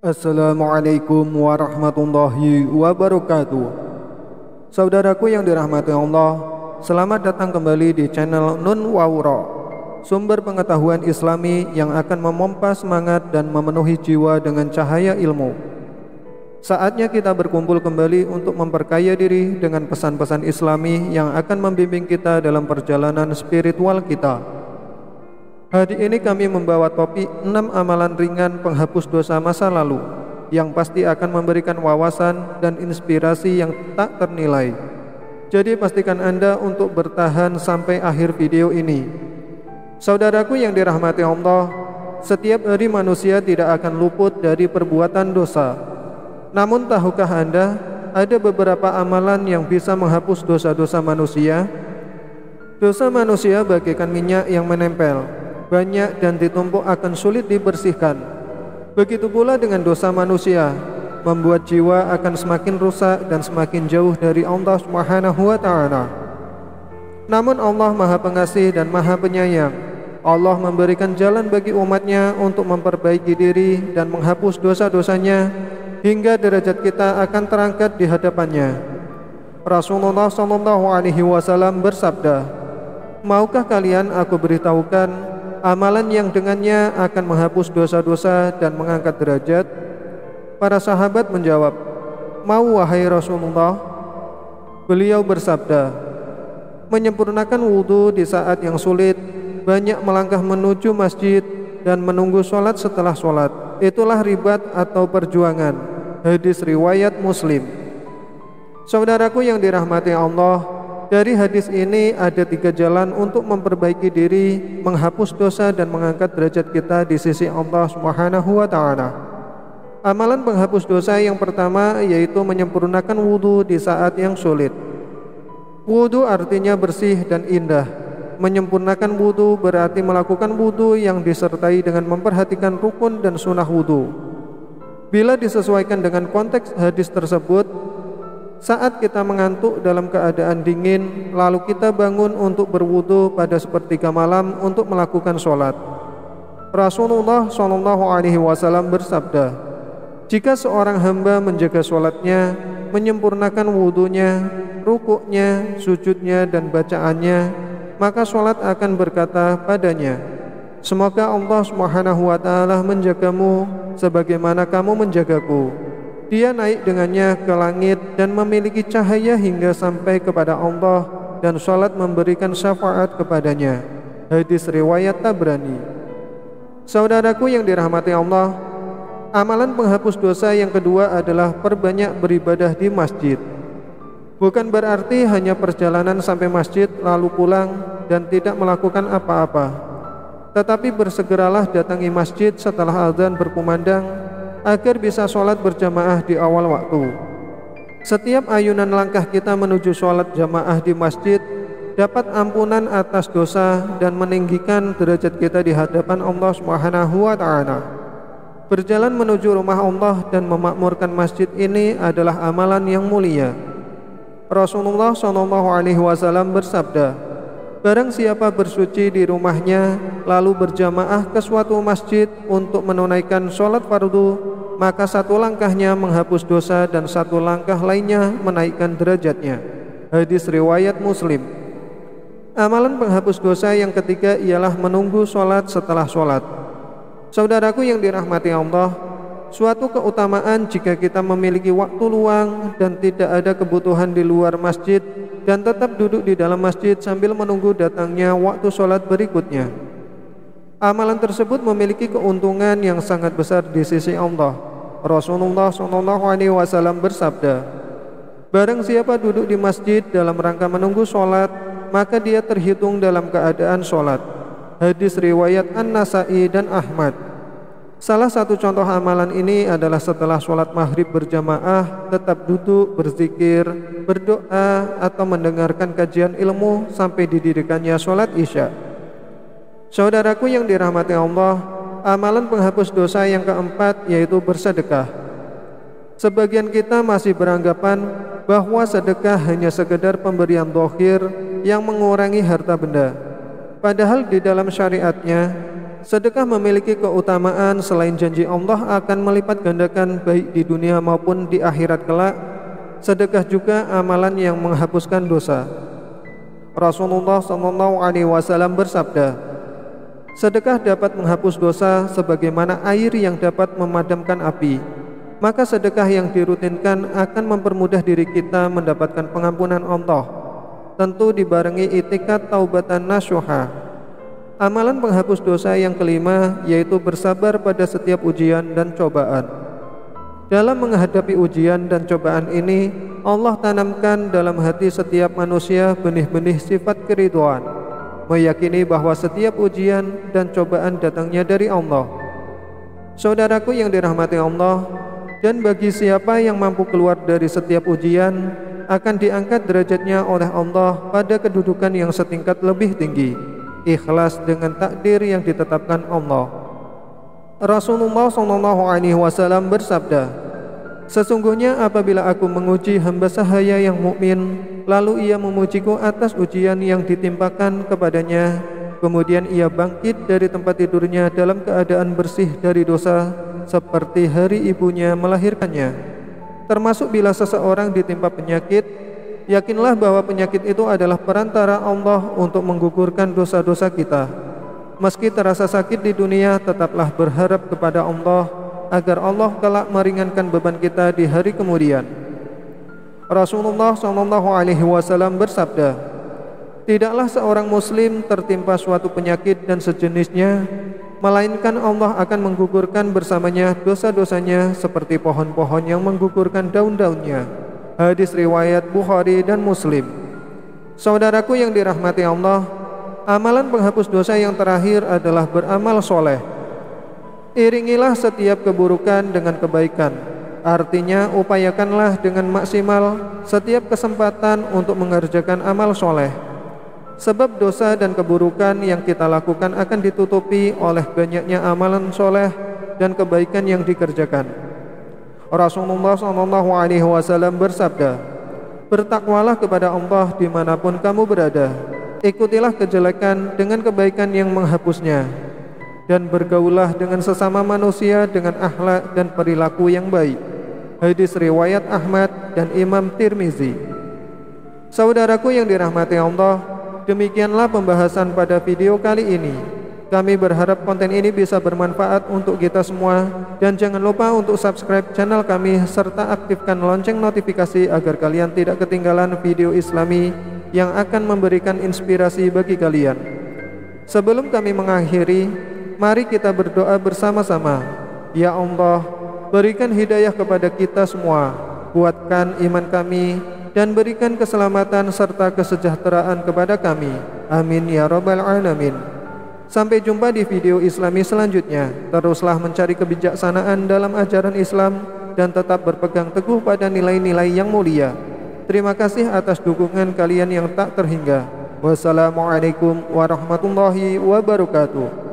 Assalamualaikum warahmatullahi wabarakatuh. Saudaraku yang dirahmati Allah, selamat datang kembali di channel Nun Wawro, sumber pengetahuan Islami yang akan memompa semangat dan memenuhi jiwa dengan cahaya ilmu. Saatnya kita berkumpul kembali untuk memperkaya diri dengan pesan-pesan Islami yang akan membimbing kita dalam perjalanan spiritual kita. Hari ini kami membawa topik 6 amalan ringan penghapus dosa masa lalu yang pasti akan memberikan wawasan dan inspirasi yang tak ternilai. Jadi pastikan Anda untuk bertahan sampai akhir video ini. Saudaraku yang dirahmati Allah, setiap hari manusia tidak akan luput dari perbuatan dosa. Namun tahukah Anda, ada beberapa amalan yang bisa menghapus dosa-dosa manusia? Dosa manusia bagaikan minyak yang menempel, banyak dan ditumpuk akan sulit dibersihkan. Begitu pula dengan dosa manusia, membuat jiwa akan semakin rusak dan semakin jauh dari Allah Subhanahu wa Ta'ala. Namun Allah Maha Pengasih dan Maha Penyayang. Allah memberikan jalan bagi umatnya untuk memperbaiki diri dan menghapus dosa-dosanya hingga derajat kita akan terangkat di hadapannya. Rasulullah SAW bersabda, "Maukah kalian aku beritahukan amalan yang dengannya akan menghapus dosa-dosa dan mengangkat derajat?" Para sahabat menjawab, "Mau wahai Rasulullah." Beliau bersabda, "Menyempurnakan wudhu di saat yang sulit, banyak melangkah menuju masjid dan menunggu sholat setelah sholat. Itulah ribat atau perjuangan." Hadis riwayat Muslim. Saudaraku yang dirahmati Allah, dari hadis ini ada 3 jalan untuk memperbaiki diri, menghapus dosa dan mengangkat derajat kita di sisi Allah Subhanahu wa Ta'ala. Amalan penghapus dosa yang pertama yaitu menyempurnakan wudhu di saat yang sulit. Wudhu artinya bersih dan indah. Menyempurnakan wudhu berarti melakukan wudhu yang disertai dengan memperhatikan rukun dan sunnah wudhu. Bila disesuaikan dengan konteks hadis tersebut, saat kita mengantuk dalam keadaan dingin, lalu kita bangun untuk berwudu pada sepertiga malam untuk melakukan sholat. Rasulullah SAW bersabda, "Jika seorang hamba menjaga sholatnya, menyempurnakan wudunya, rukuknya, sujudnya, dan bacaannya, maka sholat akan berkata padanya, 'Semoga Allah Subhanahu wa Ta'ala menjagamu sebagaimana kamu menjagaku.' Dia naik dengannya ke langit dan memiliki cahaya hingga sampai kepada Allah, dan salat memberikan syafaat kepadanya." Hadis riwayat Tabrani. Saudaraku yang dirahmati Allah, amalan penghapus dosa yang kedua adalah perbanyak beribadah di masjid. Bukan berarti hanya perjalanan sampai masjid lalu pulang dan tidak melakukan apa-apa, tetapi bersegeralah datangi masjid setelah azan berkumandang agar bisa sholat berjamaah di awal waktu. Setiap ayunan langkah kita menuju sholat jamaah di masjid dapat ampunan atas dosa dan meninggikan derajat kita di hadapan Allah Subhanahu wa Ta'ala. Berjalan menuju rumah Allah dan memakmurkan masjid ini adalah amalan yang mulia. Rasulullah SAW bersabda, "Barang siapa bersuci di rumahnya lalu berjamaah ke suatu masjid untuk menunaikan sholat fardu, maka satu langkahnya menghapus dosa dan satu langkah lainnya menaikkan derajatnya." Hadis riwayat Muslim. Amalan penghapus dosa yang ketiga ialah menunggu sholat setelah sholat. Saudaraku yang dirahmati Allah, suatu keutamaan jika kita memiliki waktu luang dan tidak ada kebutuhan di luar masjid dan tetap duduk di dalam masjid sambil menunggu datangnya waktu sholat berikutnya. Amalan tersebut memiliki keuntungan yang sangat besar di sisi Allah. Rasulullah SAW bersabda, "Barang siapa duduk di masjid dalam rangka menunggu sholat, maka dia terhitung dalam keadaan sholat." Hadis riwayat An-Nasai dan Ahmad. Salah satu contoh amalan ini adalah setelah sholat maghrib berjamaah, tetap duduk, berzikir, berdoa, atau mendengarkan kajian ilmu sampai didirikannya sholat isya. Saudaraku yang dirahmati Allah, amalan penghapus dosa yang keempat yaitu bersedekah. Sebagian kita masih beranggapan bahwa sedekah hanya sekedar pemberian zahir yang mengurangi harta benda. Padahal di dalam syariatnya, sedekah memiliki keutamaan selain janji Allah akan melipat gandakan baik di dunia maupun di akhirat kelak. Sedekah juga amalan yang menghapuskan dosa. Rasulullah SAW bersabda, sedekah dapat menghapus dosa sebagaimana air yang dapat memadamkan api. Maka sedekah yang dirutinkan akan mempermudah diri kita mendapatkan pengampunan Allah, tentu dibarengi i'tikad taubatan nasuha. Amalan penghapus dosa yang kelima yaitu bersabar pada setiap ujian dan cobaan. Dalam menghadapi ujian dan cobaan ini, Allah tanamkan dalam hati setiap manusia benih-benih sifat keridhaan, meyakini bahwa setiap ujian dan cobaan datangnya dari Allah. Saudaraku yang dirahmati Allah, dan bagi siapa yang mampu keluar dari setiap ujian, akan diangkat derajatnya oleh Allah pada kedudukan yang setingkat lebih tinggi, ikhlas dengan takdir yang ditetapkan Allah. Rasulullah SAW bersabda, sesungguhnya apabila aku menguji hamba sahaya yang mukmin, lalu ia memujiku atas ujian yang ditimpakan kepadanya, kemudian ia bangkit dari tempat tidurnya dalam keadaan bersih dari dosa, seperti hari ibunya melahirkannya. Termasuk bila seseorang ditimpa penyakit, yakinlah bahwa penyakit itu adalah perantara Allah untuk menggugurkan dosa-dosa kita. Meski terasa sakit di dunia, tetaplah berharap kepada Allah agar Allah kelak meringankan beban kita di hari kemudian. Rasulullah SAW bersabda, tidaklah seorang muslim tertimpa suatu penyakit dan sejenisnya, melainkan Allah akan menggugurkan bersamanya dosa-dosanya seperti pohon-pohon yang menggugurkan daun-daunnya. Hadis riwayat Bukhari dan Muslim. Saudaraku yang dirahmati Allah, amalan penghapus dosa yang terakhir adalah beramal soleh. Iringilah setiap keburukan dengan kebaikan. Artinya upayakanlah dengan maksimal setiap kesempatan untuk mengerjakan amal soleh. Sebab dosa dan keburukan yang kita lakukan akan ditutupi oleh banyaknya amalan soleh dan kebaikan yang dikerjakan. Rasulullah SAW bersabda, bertakwalah kepada Allah dimanapun kamu berada. Ikutilah kejelekan dengan kebaikan yang menghapusnya, dan bergaullah dengan sesama manusia dengan akhlak dan perilaku yang baik. Hadis riwayat Ahmad dan Imam Tirmizi. Saudaraku yang dirahmati Allah, demikianlah pembahasan pada video kali ini. Kami berharap konten ini bisa bermanfaat untuk kita semua, dan jangan lupa untuk subscribe channel kami serta aktifkan lonceng notifikasi agar kalian tidak ketinggalan video Islami yang akan memberikan inspirasi bagi kalian. Sebelum kami mengakhiri, mari kita berdoa bersama-sama. Ya Allah, berikan hidayah kepada kita semua, kuatkan iman kami, dan berikan keselamatan serta kesejahteraan kepada kami. Amin ya rabbal alamin. Sampai jumpa di video Islami selanjutnya. Teruslah mencari kebijaksanaan dalam ajaran Islam dan tetap berpegang teguh pada nilai-nilai yang mulia. Terima kasih atas dukungan kalian yang tak terhingga. Wassalamualaikum warahmatullahi wabarakatuh.